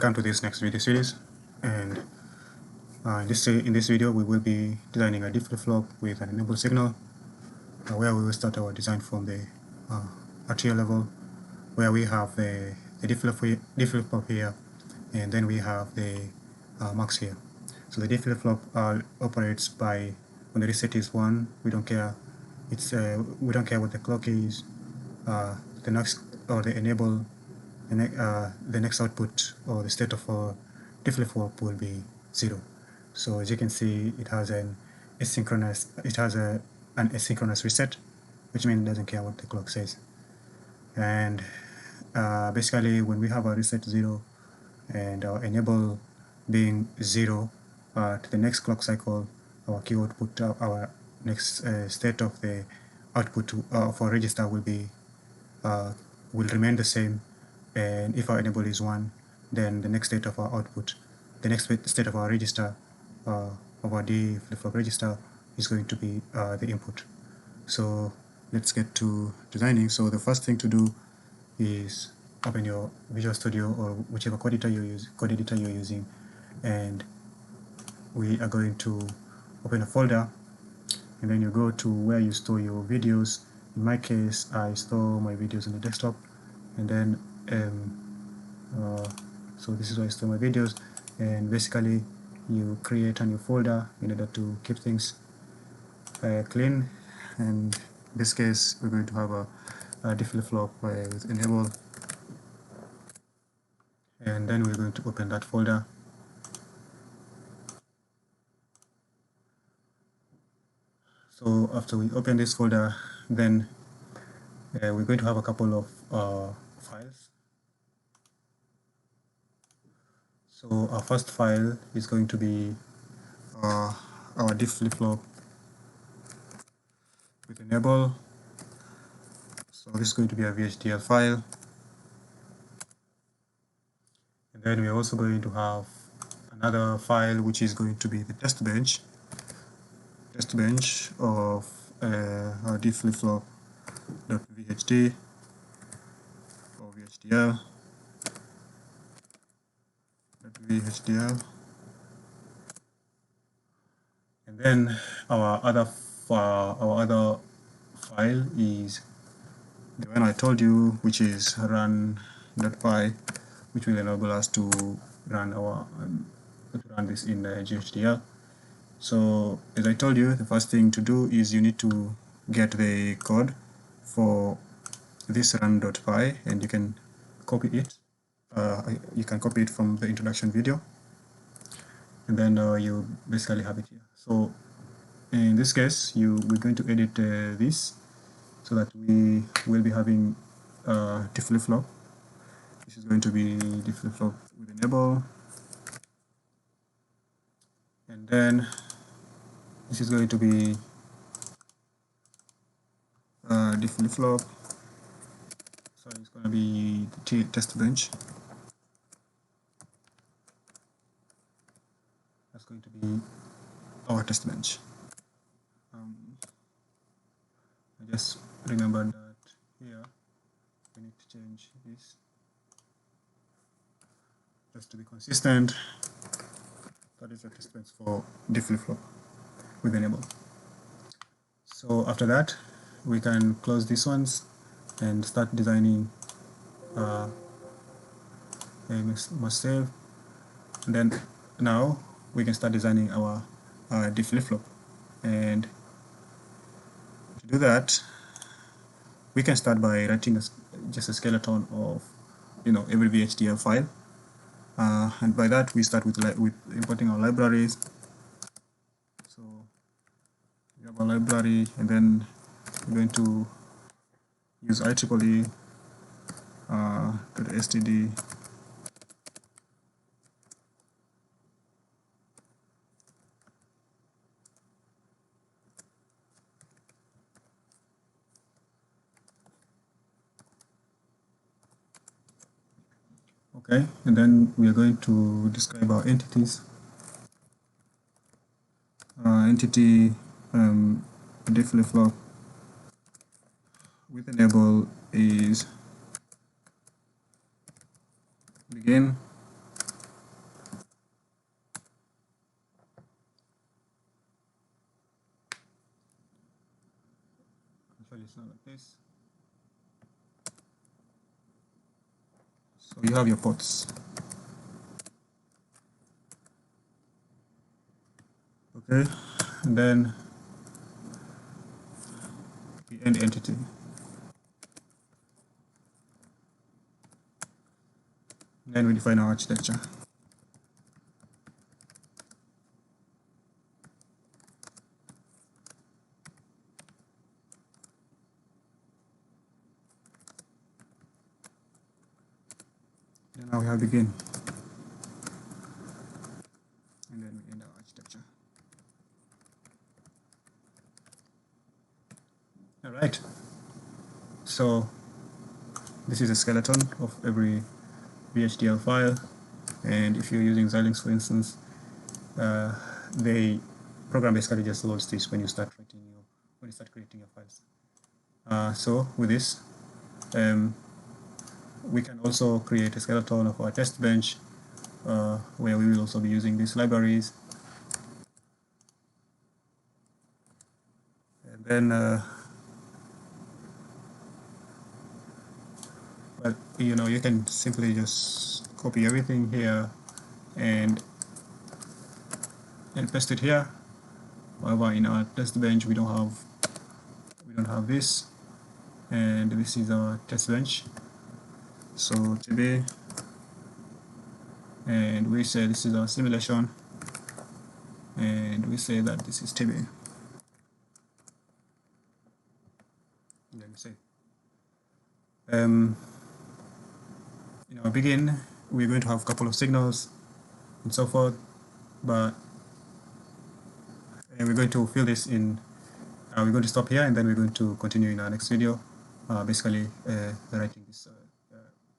Welcome to this next video series, and in this video we will be designing a D flip-flop with an enable signal, where we will start our design from the RTL level, where we have the D flip-flop here, and then we have the max here. So the D flip-flop operates by when the reset is 1. We don't care. We don't care what the clock is. The next or the enable. The next output or the state of our D flip-flop will be 0. So as you can see, it has an asynchronous reset, which means it doesn't care what the clock says. And basically, when we have a reset 0 and our enable being 0 to the next clock cycle, our key output, our next state of the output for register will remain the same. And if our enable is 1, then the next state of our output, the next state of our register, of our D flip-flop register, is going to be the input. So let's get to designing. So the first thing to do is open your Visual Studio or whichever code editor you're using, and we are going to open a folder, and then you go to where you store your videos. In my case, I store my videos on the desktop, and then so this is where I store my videos. And basically you create a new folder in order to keep things clean, and in this case we're going to have a D flip-flop with enable, and then we're going to open that folder. So after we open this folder, then we're going to have a couple of files. So our first file is going to be our D flip-flop with enable. So this is going to be a VHDL file. And then we're also going to have another file which is going to be the test bench of our D flip-flop.vhd or VHDL. And then our other file is the one I told you, which is run.py, which will enable us to run this in VHDL. So as I told you, the first thing to do is you need to get the code for this run.py, and you can copy it. You can copy it from the introduction video, and then you basically have it here. So in this case, we're going to edit this so that we will be having D flip-flop. This is going to be D flip-flop with enable, and then this is going to be D flip-flop. So it's going to be the test bench. That's going to be our test bench. I just remembered that here we need to change this just to be consistent. That is the test bench for D flip-flop with enable. So after that, we can close these ones and start designing a must save. And then now we can start designing our D flip-flop. And to do that, we can start by writing just a skeleton of every VHDL file, and by that we start with importing our libraries. So we have a library, and then we're going to use IEEE .std. Okay, and then we are going to describe our entities. Entity D flip-flop with enable is begin, file is not like this. So you have your ports. Okay, and then the end entity. Then we define our architecture. And now we have begin. And then we end our architecture. All right. So this is a skeleton of every VHDL file. And if you're using Xilinx, for instance, the program basically just loads this when you start creating your files. So with this, we can also create a skeleton of our test bench, where we will also be using these libraries. And then, well, you can simply just copy everything here and paste it here. However, in our test bench, we don't have this, and this is our test bench. So today, and we say this is our simulation, and we say that this is TB. Let me say, in our begin, we're going to have a couple of signals and so forth, but we're going to fill this in. We're going to stop here, and then we're going to continue in our next video, basically writing this,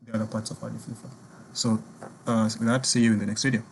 the other parts of our different file. So with that, see you in the next video.